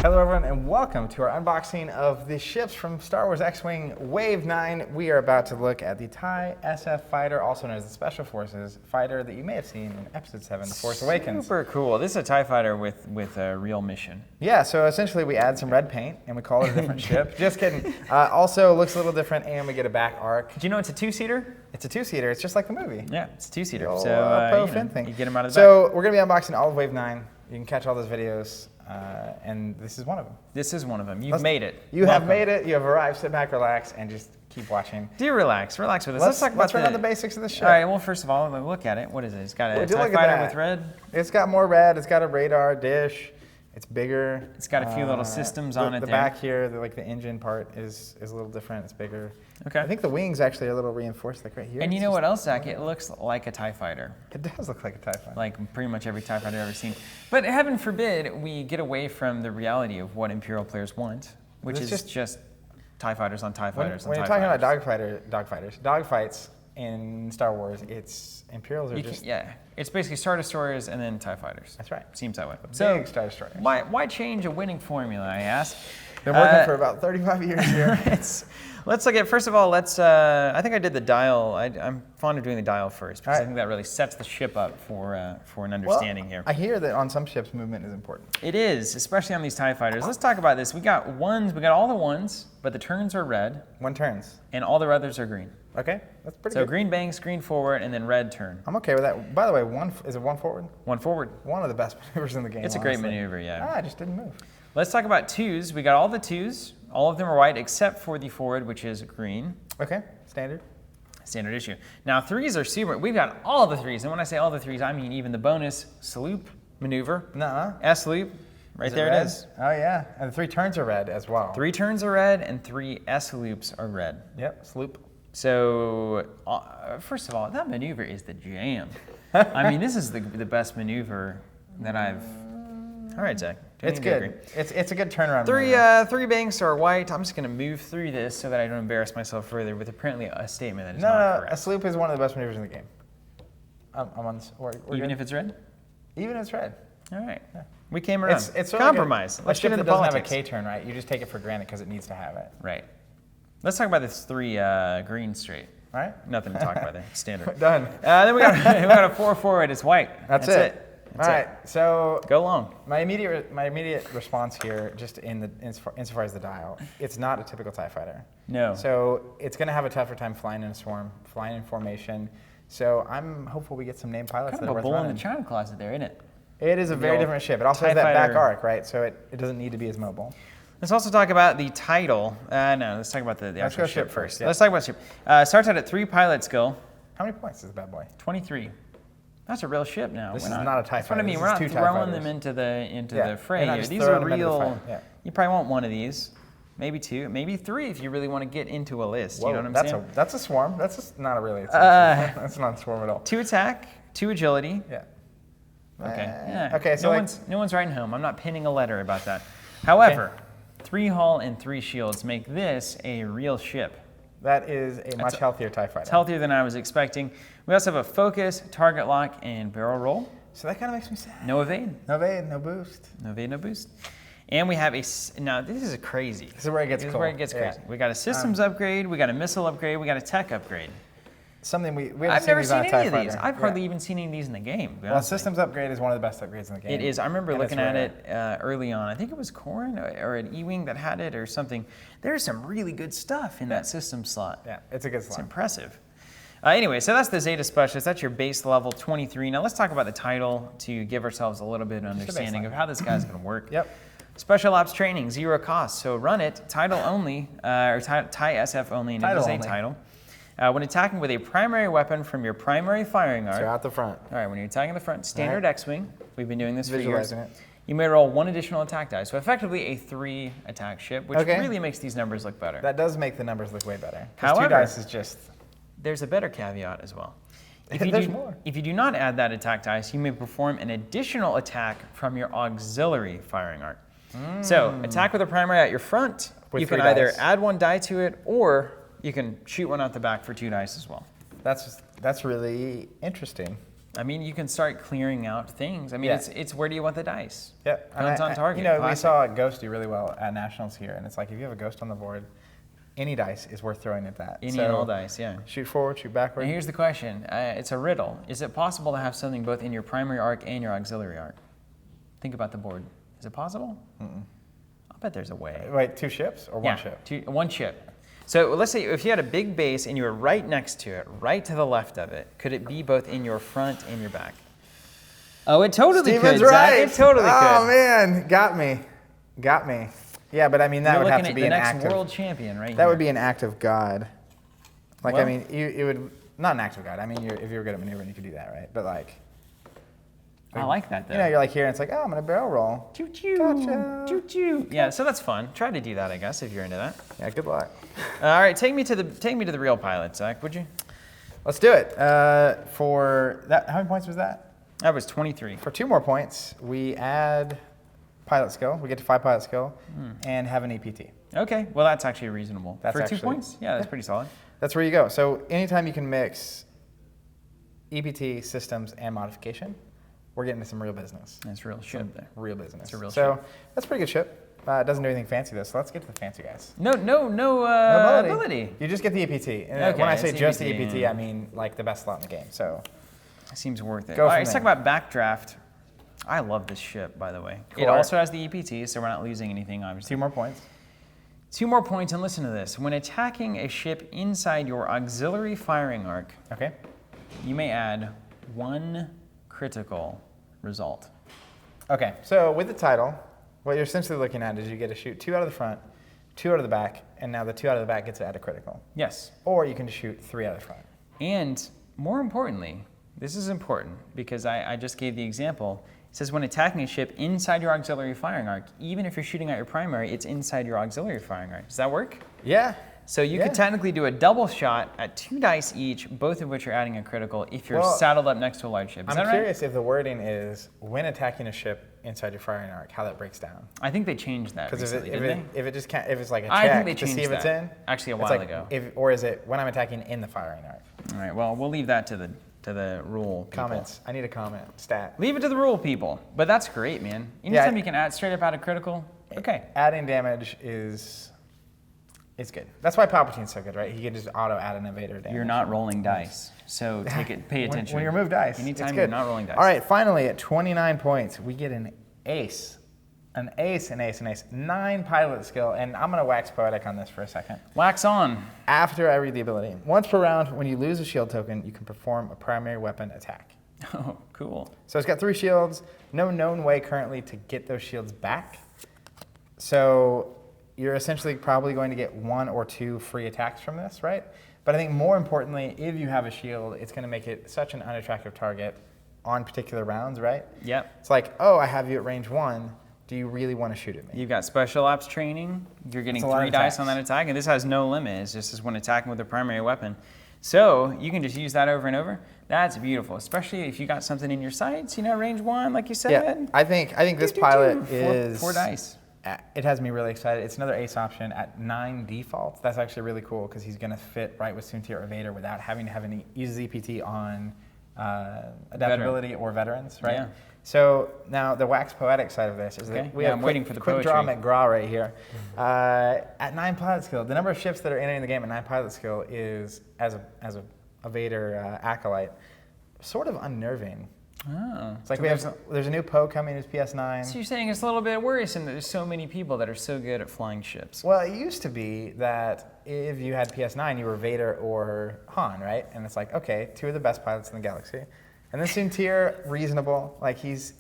Hello everyone and welcome to our unboxing of the ships from Star Wars X-Wing Wave 9. We are about to look at the TIE SF fighter, also known as the Special Forces fighter that you may have seen in Episode 7, The Force Awakens. Super cool. This is a TIE fighter with a real mission. Yeah, so essentially we add some red paint and we call it a different ship. Just kidding. Also looks a little different and we get a back arc. Do you know it's a two-seater? It's a two-seater. It's just like the movie. Yeah, it's a two-seater. So you get them out of the So we're going to be unboxing all of Wave 9. You can catch all those videos. And this is one of them. This is one of them. You've made it. You have made it. You have arrived. Sit back, relax, and just keep watching. Do relax. Relax with us. Let's run down the basics of the ship. All right. Well, first of all, look at it. What is it? It's got a TIE fighter with red. It's got more red. It's got a radar dish. It's bigger. It's got a few little systems on it. The back here, the engine part is a little different. It's bigger. Okay. I think the wings actually are a little reinforced, like right here. And you know what else, Zach? It looks like a TIE fighter. It does look like a TIE fighter. Like pretty much every TIE fighter I've ever seen. But heaven forbid we get away from the reality of what Imperial players want, which is just TIE fighters on TIE fighters on TIE fighters. When you're talking about dogfights in Star Wars, it's Imperials are just... Yeah, it's basically Star Destroyers and then TIE fighters. That's right. Seems that way. Big Star Destroyers. Why change a winning formula, I ask? Been working for about 35 years here. Let's look at, first of all, I think I did the dial. I'm fond of doing the dial first because I think that really sets the ship up for an understanding here. I hear that on some ships movement is important. It is, especially on these TIE fighters. Let's talk about this. We got all the ones, but the turns are red. One turns. And all the others are green. Okay, that's pretty good. So green banks, green forward, and then red turn. I'm okay with that. By the way, is it one forward? One forward. One of the best maneuvers in the game. It's a great maneuver, yeah. I just didn't move. Let's talk about twos. We got all the twos. All of them are white except for the forward, which is green. Okay, standard. Standard issue. Now threes are super. We've got all the threes, and when I say all the threes, I mean even the bonus sloop maneuver. S loop. Right there it is. Oh yeah, and the three turns are red as well. 3 turns are red, and 3 S loops are red. Yep, sloop. So first of all, that maneuver is the jam. I mean, this is the best maneuver that I've. All right, Zach. It's good. It's a good turnaround. Three banks are white. I'm just going to move through this so that I don't embarrass myself further with apparently a statement that is not correct. A sloop is one of the best maneuvers in the game. Even if it's red? Even if it's red. All right. Yeah. We came around. It's compromise. Let's get into the politics. It doesn't have a K turn, right? You just take it for granted because it needs to have it. Right. Let's talk about this 3 green straight. All right. Nothing to talk about there. Standard. Done. Then we got a 4 forward. It's white. That's it. All right, so go long. My immediate response here, just insofar as the dial, it's not a typical TIE fighter. No. So it's going to have a tougher time flying in a swarm, flying in formation. So I'm hopeful we get some named pilots that are worth running. Kind of a bull in the china closet there, isn't it? It is a very different ship. It also has that back arc, right? So it doesn't need to be as mobile. Let's also talk about the title. No, let's talk about the actual ship first. Yeah. Let's talk about the ship. Starts out at 3 pilot skill. How many points is the bad boy? 23. That's a real ship now. This is not a TIE fighter. That's what I mean. We're not throwing them into the fray here. These are real. You probably want one of these, maybe 2, maybe 3 if you really want to get into a list. Whoa, you know what I'm saying? That's a swarm. That's not a really. That's not a swarm at all. 2 attack, 2 agility. Yeah. Okay. Yeah. Okay. So no one's writing home. I'm not pinning a letter about that. However, 3 hull and 3 shields make this a real ship. That is a much healthier TIE fighter. It's healthier than I was expecting. We also have a focus, target lock, and barrel roll. So that kind of makes me sad. No evade. No evade, no boost. No evade, no boost. And we have now this is crazy. This is where it gets cool. This is where it gets crazy. We got a systems upgrade, we got a missile upgrade, we got a tech upgrade. Something we I've never seen any of these. I've hardly even seen any of these in the game. Well, systems upgrade is one of the best upgrades in the game. It is. I remember looking at it early on. I think it was Corrin or an E-Wing that had it or something. There's some really good stuff in that system slot. Yeah, it's a good slot. It's impressive. Anyway, so that's the Zeta Specialist. That's your base level 23. Now let's talk about the title to give ourselves a little bit of understanding of how this guy's going to work. Yep. Special Ops Training, 0 cost. So run it, title only, or TIE SF only, and it is a title. When attacking with a primary weapon from your primary firing arc. So out the front. All right, when you're attacking the front, standard X-Wing. We've been doing this for years. It. You may roll 1 additional attack die. So effectively a 3 attack ship, which really makes these numbers look better. That does make the numbers look way better. However, 2 dice is just... There's a better caveat as well. There's more. If you do not add that attack dice, you may perform an additional attack from your auxiliary firing arc. So attack with a primary at your front. You can either add 1 die to it, or you can shoot 1 out the back for 2 dice as well. That's really interesting. I mean, you can start clearing out things. I mean, it's where do you want the dice? Yep. Guns on target. You know, classic. we saw Ghost do really well at Nationals here, and it's like if you have a Ghost on the board, any dice is worth throwing at that. Any and all dice, yeah. Shoot forward, shoot backward. And here's the question. It's a riddle. Is it possible to have something both in your primary arc and your auxiliary arc? Think about the board. Is it possible? I'll bet there's a way. Wait, 2 ships or one ship? One ship. So let's say if you had a big base and you were right next to it, right to the left of it, could it be both in your front and your back? Oh, it totally Steven's could, right. Zach. It totally could. Oh, man. Got me. Yeah, but I mean, that You're would have looking to at be the an next act of... world champion right That here. would be an act of God. Like, Well- I mean, it would... Not an act of God. I mean, if you were good at maneuvering, you could do that, right? But like... I like that, though. You know, you're like here, and it's like, oh, I'm going to barrel roll. Choo-choo. Gotcha. Choo-choo. Yeah, so that's fun. Try to do that, I guess, if you're into that. Yeah, good luck. All right, take me to the real pilot, Zach, would you? Let's do it. For that, how many points was that? That was 23. For 2 more points, we add pilot skill. We get to 5 pilot skill and have an EPT. Okay, well, that's actually reasonable. That's For 2 actually- points? Yeah, that's pretty solid. That's where you go. So anytime you can mix EPT, systems, and modification, we're getting to some real business. That's real ship there. Real business. It's a real so ship. that's a pretty good ship. It doesn't do anything fancy though, so let's get to the fancy guys. No ability. You just get the EPT. And Okay, when I say it's just the EPT, EPT, yeah. I mean like the best slot in the game. So Seems worth it. Go All from right, let's talk there. about Backdraft. I love this ship, by the way. It Cool. also has the EPT, so we're not losing anything, obviously. 2 more points. 2 more points, and listen to this. When attacking a ship inside your auxiliary firing arc, Okay. you may add 1 critical result. Okay, so with the title, what you're essentially looking at is you get to shoot 2 out of the front, 2 out of the back, and now the 2 out of the back gets to add a critical. Yes. Or you can just shoot 3 out of the front. And more importantly, this is important because I just gave the example. It says when attacking a ship inside your auxiliary firing arc, even if you're shooting at your primary, it's inside your auxiliary firing arc. Does that work? Yeah. So you could technically do a double shot at 2 dice each, both of which are adding a critical if you're saddled up next to a large ship. Is that I'm right? curious if the wording is when attacking a ship inside your firing arc, how that breaks down. I think they changed that Because recently, if it just can't, if it's like a I think check they to see changed if it's that, in. actually, a it's while like ago. Or is it when I'm attacking in the firing arc? All right, well, we'll leave that to the rule people. Comments. I need a comment. Stat. Leave it to the rule people. But that's great, man. Anytime you can add straight up add a critical, okay. Adding damage is good. That's why Palpatine's so good, right? He can just auto add an evader damage. You're not rolling dice, so pay attention. When you remove dice, Anytime it's you're good. not rolling dice. All right, finally at 29 points, we get an ace. An ace, an ace, an ace. 9 pilot skill, and I'm going to wax Poetic on this for a second. Wax on. After I read the ability, once per round, when you lose a shield token, you can perform a primary weapon attack. Oh, cool. So it's got 3 shields, no known way currently to get those shields back. So you're essentially probably going to get 1 or 2 free attacks from this, right? But I think more importantly, if you have a shield, it's going to make it such an unattractive target on particular rounds, right? Yep. It's like, oh, I have you at range 1. Do you really want to shoot at me? You've got special ops training. You're getting That's a lot 3 of dice attacks. on that attack, and this has no limit. It's just as when attacking with a primary weapon. So you can just use that over and over. That's beautiful, especially if you got something in your sights, range 1, like you said. Yeah, I think this pilot is 4 dice. It has me really excited. It's another ace option at 9 default. That's actually really cool because he's going to fit right with Soontir or Vader without having to have any use EPT on adaptability or veterans, right? Yeah. So now the wax Poetic side of this is that we have I'm waiting for the quick draw poetry. McGraw right here. At 9 pilot skill, the number of ships that are entering the game at 9 pilot skill is, as a Vader acolyte, sort of unnerving. Oh. It's like there's a new Poe coming who's PS9. So you're saying it's a little bit worrisome that there's so many people that are so good at flying ships. Well, it used to be that if you had PS9, you were Vader or Han, right? And it's like, okay, 2 of the best pilots in the galaxy. And then Soontir, reasonable, like he's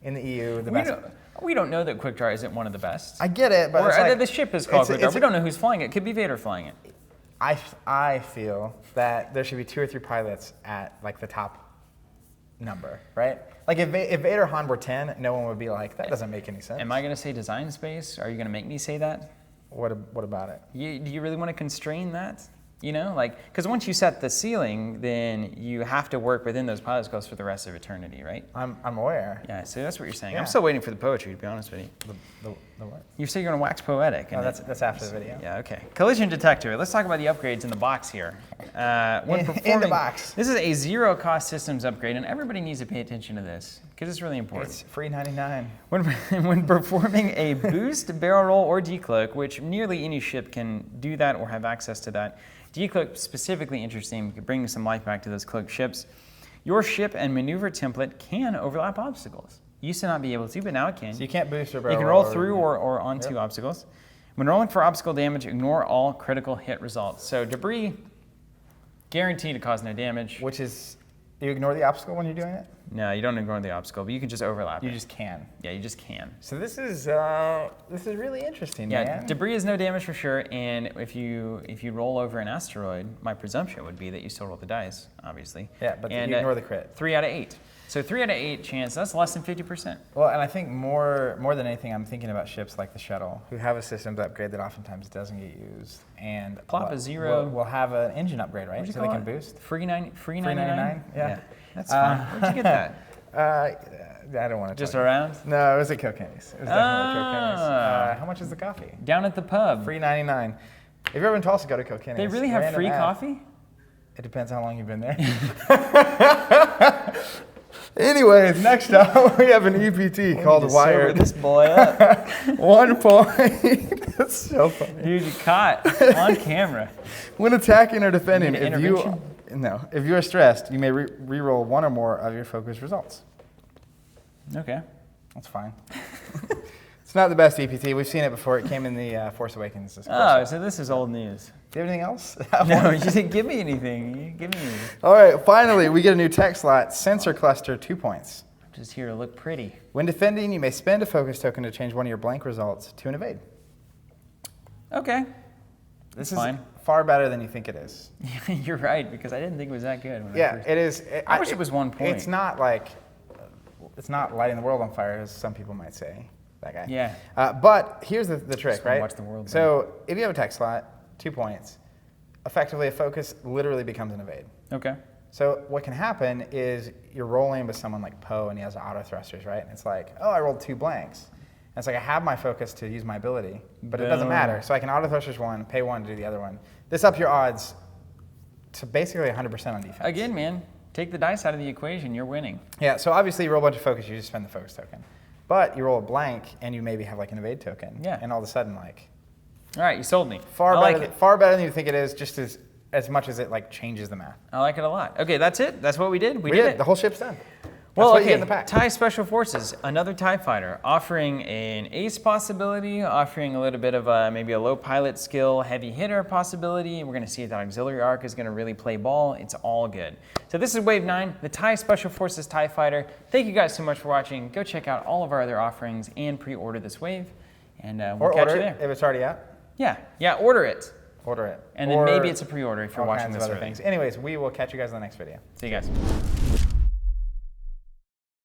in the EU, the best. We don't know that Quick Draw isn't one of the best. I get it, but Or it's like, the ship is called Quick Draw. We don't know who's flying it. It could be Vader flying it. I feel that there should be 2 or 3 pilots at like the top number, right? Like if Vader or Han were 10, no one would be like, that doesn't make any sense. Am I going to say design space? Are you going to make me say that? What about it? Do you really want to constrain that? You know, like, because once you set the ceiling, then you have to work within those pilot skills for the rest of eternity, right? I'm aware. Yeah, so that's what you're saying. Yeah. I'm still waiting for the poetry, to be honest with you. The what? You say you're going to wax poetic. No, and that's after the video. Yeah, okay. Collision detector. Let's talk about the upgrades in the box here. When In the box. This is a zero-cost systems upgrade, and everybody needs to pay attention to this because it's really important. It's free 99. When performing a boost, barrel roll, or decloak, which nearly any ship can do that or have access to that, decloak specifically interesting, bringing some life back to those cloaked ships. Your ship and maneuver template can overlap obstacles. Used to not be able to, but now it can. So you can't boost or barrel. You can roll through or onto obstacles. When rolling for obstacle damage, ignore all critical hit results. So debris, guaranteed to cause no damage. Which is, you ignore the obstacle when you're doing it? No, you don't ignore the obstacle, but you can just overlap You it. just can. Yeah, you just can. So this is really interesting, Yeah, man. debris is no damage for sure, and if you roll over an asteroid, my presumption would be that you still roll the dice, obviously. Yeah, but and, you ignore the crit. 3 out of 8. So 3 out of 8 chance, that's less than 50%. Well, and I think more than anything, I'm thinking about ships like the shuttle, who have a systems upgrade that oftentimes doesn't get used, and Plop a zero. We'll have an engine upgrade, right? What'd you So call they can it? boost. Free 99? Free 99? Yeah. That's fine. Where'd you get that? I don't want to. Just around? No, it was at Kilkenny's. It was definitely Kilkenny's. Ah. How much is the coffee? Down at the pub. Free 99. If you're ever in Tulsa, go to Kilkenny's. They really have Random free ad. coffee? It depends how long you've been there. Anyways, next up we have an EPT called Wired. This boy up. 1 point. That's so funny. Dude, you caught on camera. When attacking or defending, You need an if you are stressed, you may re-roll one or more of your focus results. Okay. That's fine. It's not the best EPT. We've seen it before. It came in the Force Awakens. Oh, so this is old news. Do you have anything else? No, you didn't give me anything. You give me anything. All right, finally, we get a new tech slot, Sensor Cluster, 2 points. I'm just here to look pretty. When defending, you may spend a focus token to change one of your blank results to an evade. Okay. This Fine. is far better than you think it is. You're right, because I didn't think it was that good. Yeah, it is. I wish it was 1 point. It's not like, it's not lighting the world on fire, as some people might say. That guy. Yeah. But here's the trick, Just wanna right? watch the world So if you have a tech slot, 2 points, effectively a focus literally becomes an evade. Okay. So what can happen is you're rolling with someone like Poe and he has auto thrusters, right? And it's like, oh, I rolled 2 blanks. And it's like I have my focus to use my ability, but it doesn't matter. So I can auto thrusters 1, pay 1 to do the other one. This up your odds to basically 100% on defense. Again, man, take the dice out of the equation. You're winning. Yeah, so obviously you roll a bunch of focus, you just spend the focus token. But you roll a blank and you maybe have like an evade token. Yeah. And all of a sudden like, All right, you sold me. far I better, like it. far better than you think it is, just as much as it like changes the math. I like it a lot. Okay, that's it. That's what we did. We We did did. it. The whole ship's done. Well, That's what you okay, get in the pack. TIE Special Forces, another TIE fighter, offering an ace possibility, offering a little bit of maybe a low pilot skill, heavy hitter possibility. We're going to see if that auxiliary arc is going to really play ball. It's all good. So this is Wave 9, the TIE Special Forces TIE fighter. Thank you guys so much for watching. Go check out all of our other offerings and pre-order this wave, and we'll Or catch order you it there. if it's already out. Yeah, order it. Order it. And then Or maybe it's a pre-order if you're all watching kinds this of other early. things. Anyways, we will catch you guys in the next video. See you guys.